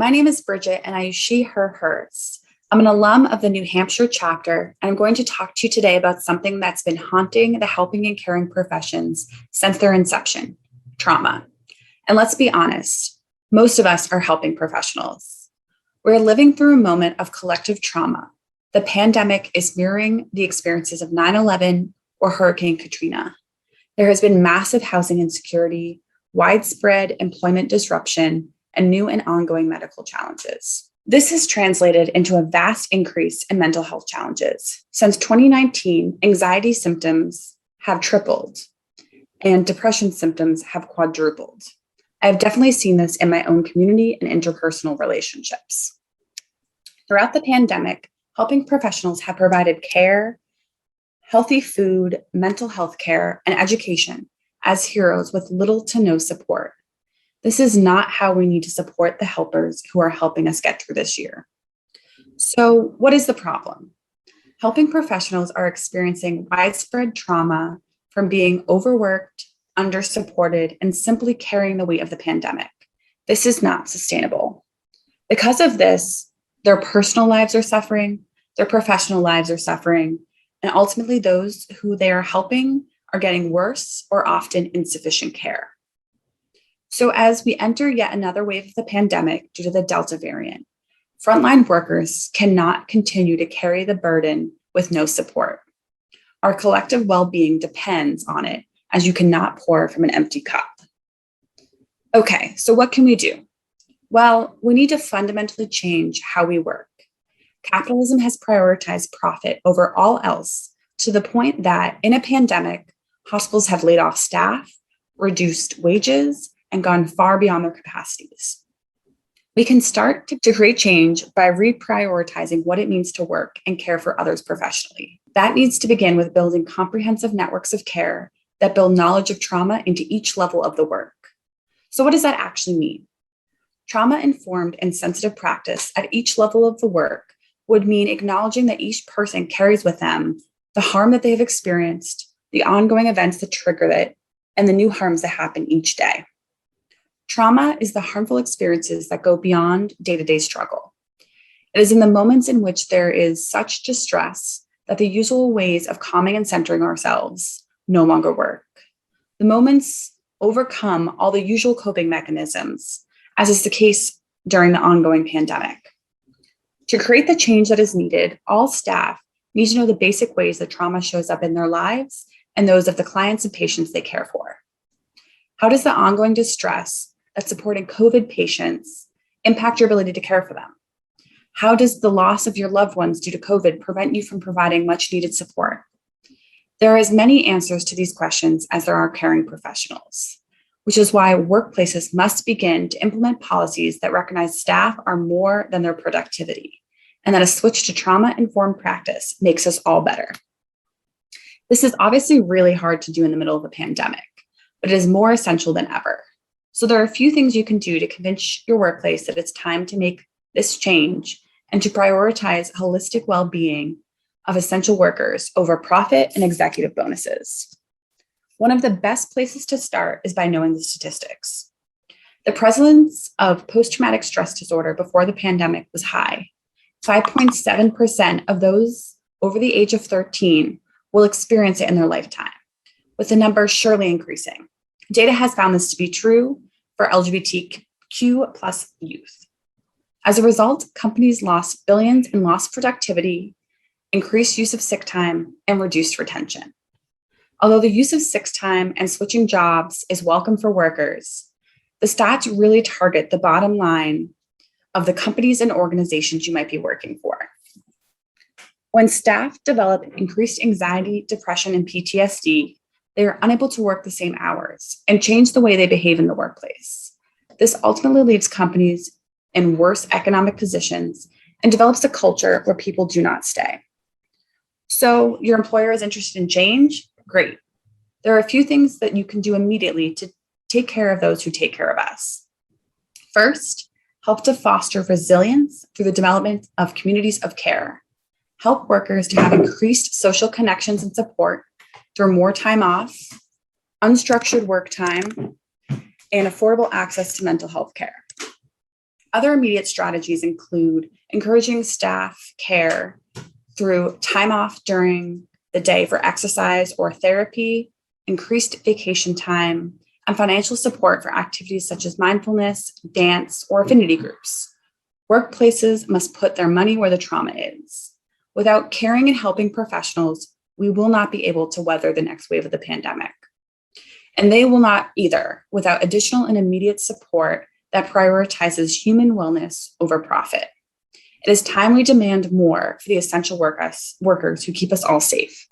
My name is Bridget and I use she, her, hers. I'm an alum of the New Hampshire chapter, and I'm going to talk to you today about something that's been haunting the helping and caring professions since their inception, trauma. And let's be honest, most of us are helping professionals. We're living through a moment of collective trauma. The pandemic is mirroring the experiences of 9/11 or Hurricane Katrina. There has been massive housing insecurity, widespread employment disruption, and new and ongoing medical challenges. This has translated into a vast increase in mental health challenges. Since 2019, anxiety symptoms have tripled and depression symptoms have quadrupled. I have definitely seen this in my own community and interpersonal relationships. Throughout the pandemic, helping professionals have provided care, healthy food, mental health care, and education as heroes with little to no support. This is not how we need to support the helpers who are helping us get through this year. So, what is the problem? Helping professionals are experiencing widespread trauma from being overworked, undersupported, and simply carrying the weight of the pandemic. This is not sustainable. Because of this, their personal lives are suffering, their professional lives are suffering, and ultimately those who they are helping are getting worse or often insufficient care. So as we enter yet another wave of the pandemic due to the Delta variant, frontline workers cannot continue to carry the burden with no support. Our collective well-being depends on it, as you cannot pour from an empty cup. Okay, so what can we do? Well, we need to fundamentally change how we work. Capitalism has prioritized profit over all else to the point that in a pandemic, hospitals have laid off staff, reduced wages, and gone far beyond their capacities. We can start to create change by reprioritizing what it means to work and care for others professionally. That needs to begin with building comprehensive networks of care that build knowledge of trauma into each level of the work. So what does that actually mean? Trauma-informed and sensitive practice at each level of the work would mean acknowledging that each person carries with them the harm that they have experienced, the ongoing events that trigger it, and the new harms that happen each day. Trauma is the harmful experiences that go beyond day-to-day struggle. It is in the moments in which there is such distress that the usual ways of calming and centering ourselves no longer work. The moments overcome all the usual coping mechanisms, as is the case during the ongoing pandemic. To create the change that is needed, all staff need to know the basic ways that trauma shows up in their lives and those of the clients and patients they care for. How does the ongoing distress that's supporting COVID patients impact your ability to care for them? How does the loss of your loved ones due to COVID prevent you from providing much needed support? There are as many answers to these questions as there are caring professionals, which is why workplaces must begin to implement policies that recognize staff are more than their productivity, and that a switch to trauma-informed practice makes us all better. This is obviously really hard to do in the middle of a pandemic, but it is more essential than ever. So there are a few things you can do to convince your workplace that it's time to make this change and to prioritize holistic well-being of essential workers over profit and executive bonuses. One of the best places to start is by knowing the statistics. The prevalence of post-traumatic stress disorder before the pandemic was high. 5.7% of those over the age of 13 will experience it in their lifetime, with the number surely increasing. Data has found this to be true for LGBTQ plus youth. As a result, companies lost billions in lost productivity, increased use of sick time, and reduced retention. Although the use of sick time and switching jobs is welcome for workers, the stats really target the bottom line of the companies and organizations you might be working for. When staff develop increased anxiety, depression, and PTSD, they are unable to work the same hours and change the way they behave in the workplace. This ultimately leaves companies in worse economic positions and develops a culture where people do not stay. So your employer is interested in change? Great. There are a few things that you can do immediately to take care of those who take care of us. First, help to foster resilience through the development of communities of care. Help workers to have increased social connections and support through more time off, unstructured work time, and affordable access to mental health care. Other immediate strategies include encouraging staff care through time off during the day for exercise or therapy, increased vacation time, and financial support for activities such as mindfulness, dance, or affinity groups. Workplaces must put their money where the trauma is. Without caring and helping professionals, we will not be able to weather the next wave of the pandemic. And they will not either without additional and immediate support that prioritizes human wellness over profit. It is time we demand more for the essential workers who keep us all safe.